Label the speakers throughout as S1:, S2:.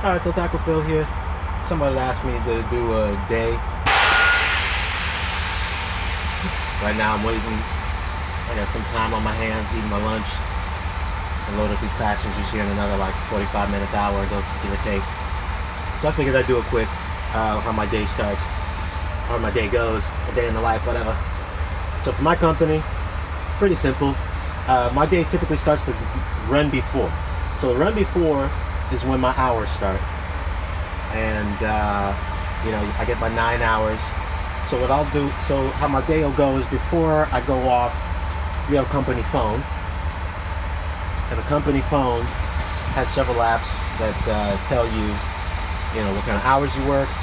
S1: Alright, so Taco Phil here. Somebody asked me to do a day. Right now I'm waiting. I got some time on my hands, eating my lunch. I load up these passengers here in another like 45 minutes, hour, give or take. So I figured I'd do it quick, how my day starts, or my day goes, a day in the life, whatever. So for my company, pretty simple. My day typically starts the run before. So the run before is when my hours start, and you know, I get my 9 hours. So what I'll do, so how my day will go is before I go off, we have a company phone, and the company phone has several apps that tell you, you know, what kind of hours you worked,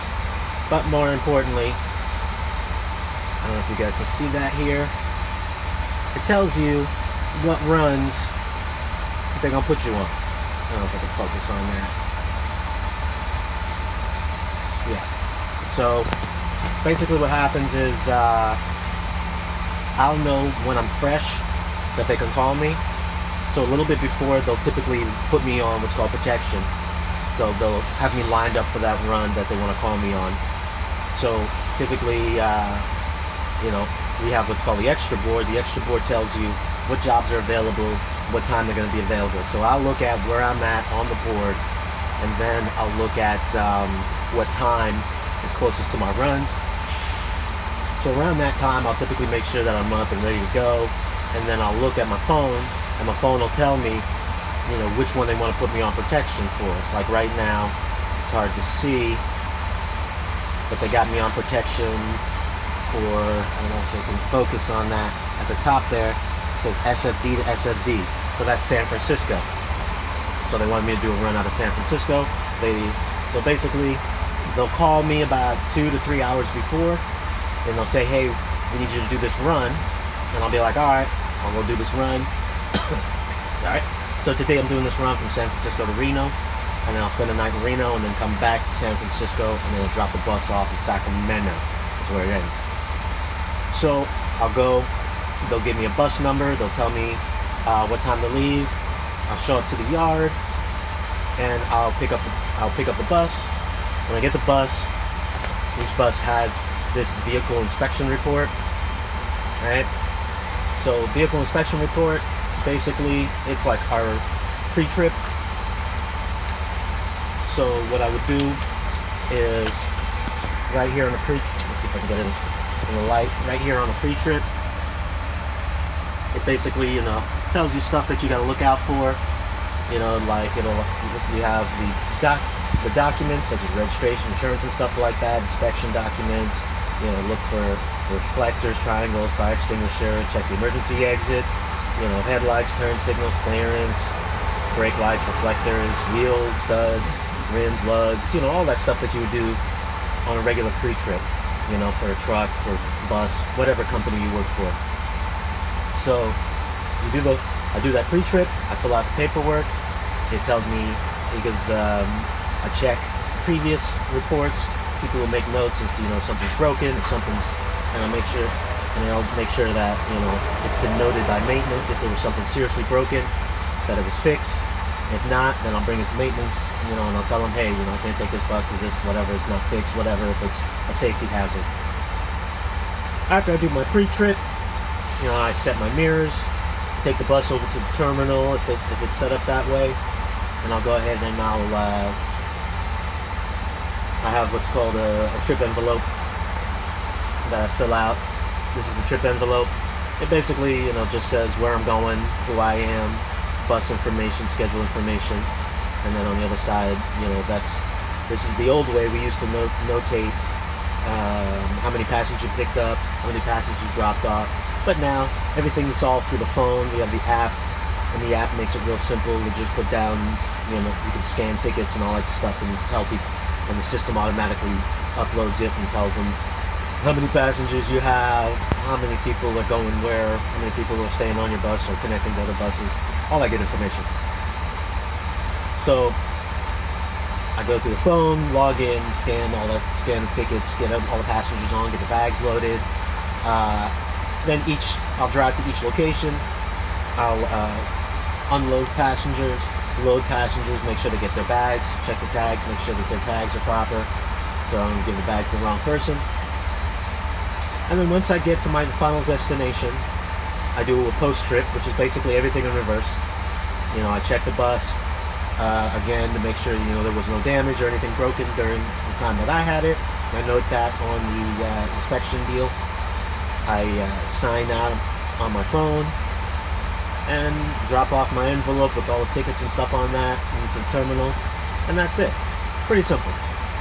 S1: but more importantly, I don't know if you guys can see that here, it tells you what runs they're gonna put you on. I don't know if I can focus on that. Yeah. So basically what happens is I'll know when I'm fresh that they can call me. So a little bit before, they'll typically put me on what's called protection. So they'll have me lined up for that run that they want to call me on. So typically, you know, we have what's called the extra board. The extra board tells you what jobs are available, what time they're going to be available. So I'll look at where I'm at on the board, and then I'll look at what time is closest to my runs. So around that time, I'll typically make sure that I'm up and ready to go, and then I'll look at my phone, and my phone will tell me, you know, which one they want to put me on protection for. It's like right now, it's hard to see, but they got me on protection for, I don't know if they can focus on that. At the top there, it says SFD to SFD. So that's San Francisco. So they wanted me to do a run out of San Francisco. So basically, they'll call me about 2 to 3 hours before, and they'll say, hey, we need you to do this run. And I'll be like, all right, I'll go do this run. Sorry. So today I'm doing this run from San Francisco to Reno, and then I'll spend the night in Reno, and then come back to San Francisco, and then I'll drop the bus off in Sacramento. That's where it ends. So I'll go, they'll give me a bus number, they'll tell me what time to leave. I'll show up to the yard, and I'll pick up the bus. When I get the bus, each bus has this vehicle inspection report, right? So vehicle inspection report, basically, it's like our pre-trip. So what I would do is right here on the let's see if I can get it in the light. Right here on the pre-trip, it basically, you know, tells you stuff that you got to look out for. You know, like you have the documents such as registration, insurance, and stuff like that. Inspection documents. You know, look for reflectors, triangles, fire extinguisher. Check the emergency exits. You know, headlights, turn signals, clearance, brake lights, reflectors, wheels, studs, rims, lugs. You know, all that stuff that you would do on a regular pre-trip. You know, for a truck, for bus, whatever company you work for. So you do I do that pre-trip. I fill out the paperwork. It tells me, because I check previous reports. People will make notes as to, you know, if something's broken, if something's, and I'll make sure that, you know, it's been noted by maintenance if there was something seriously broken, that it was fixed. If not, then I'll bring it to maintenance, you know, and I'll tell them, hey, you know, I can't take this bus because this, whatever, it's not fixed, whatever, if it's a safety hazard. After I do my pre-trip, you know, I set my mirrors, take the bus over to the terminal if it's set up that way, and I'll go ahead and I have what's called a trip envelope that I fill out. This is the trip envelope. It basically, you know, just says where I'm going, who I am, bus information, schedule information, and then on the other side, you know, this is the old way. We used to notate how many passengers you picked up, how many passengers you dropped off. But now everything is all through the phone. We have the app, and the app makes it real simple. You just put down, you know, you can scan tickets and all that stuff, and tell people, and the system automatically uploads it and tells them how many passengers you have, how many people are going where, how many people are staying on your bus or connecting to other buses, all that good information. So I go through the phone, log in, scan the tickets, get all the passengers on, get the bags loaded. Then I'll drive to each location. I'll unload passengers, load passengers, make sure they get their bags, check the tags, make sure that their tags are proper, so I don't give the bag to the wrong person. And then once I get to my final destination, I do a post trip, which is basically everything in reverse. You know, I check the bus, again, to make sure, you know, there was no damage or anything broken during the time that I had it. I note that on the inspection deal. I sign out on my phone and drop off my envelope with all the tickets and stuff on that into the terminal, and that's it. Pretty simple.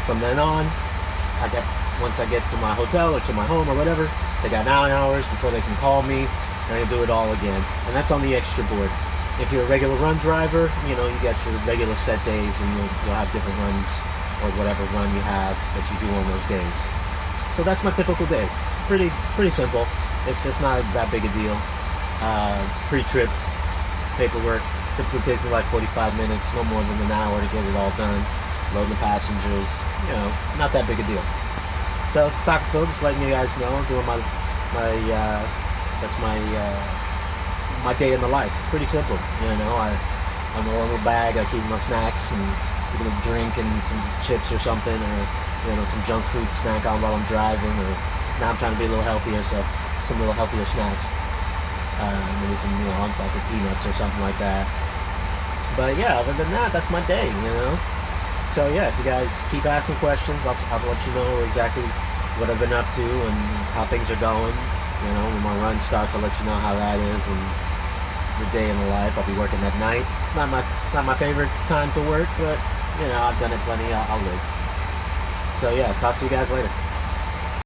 S1: From then on, once I get to my hotel or to my home or whatever, they got 9 hours before they can call me, and I do it all again. And that's on the extra board. If you're a regular run driver, you know, you got your regular set days, and you'll have different runs or whatever run you have that you do on those days. So that's my typical day. Pretty simple. It's not that big a deal. Pre-trip paperwork typically takes me like 45 minutes, no more than an hour to get it all done. Loading the passengers, you know, not that big a deal. So stock fill, just letting you guys know, doing my day in the life. It's pretty simple, you know. I'm a little bag. I keep my snacks and a little drink and some chips or something, or you know, some junk food to snack on while I'm driving. Or now I'm trying to be a little healthier, so some little healthier snacks. Maybe some, you know, unsalted peanuts or something like that. But yeah, other than that, that's my day, you know. So yeah, if you guys keep asking questions, I'll let you know exactly what I've been up to and how things are going. You know, when my run starts, I'll let you know how that is and the day in the life. I'll be working at night. It's not my favorite time to work, but you know, I've done it plenty. I'll live. So yeah, talk to you guys later.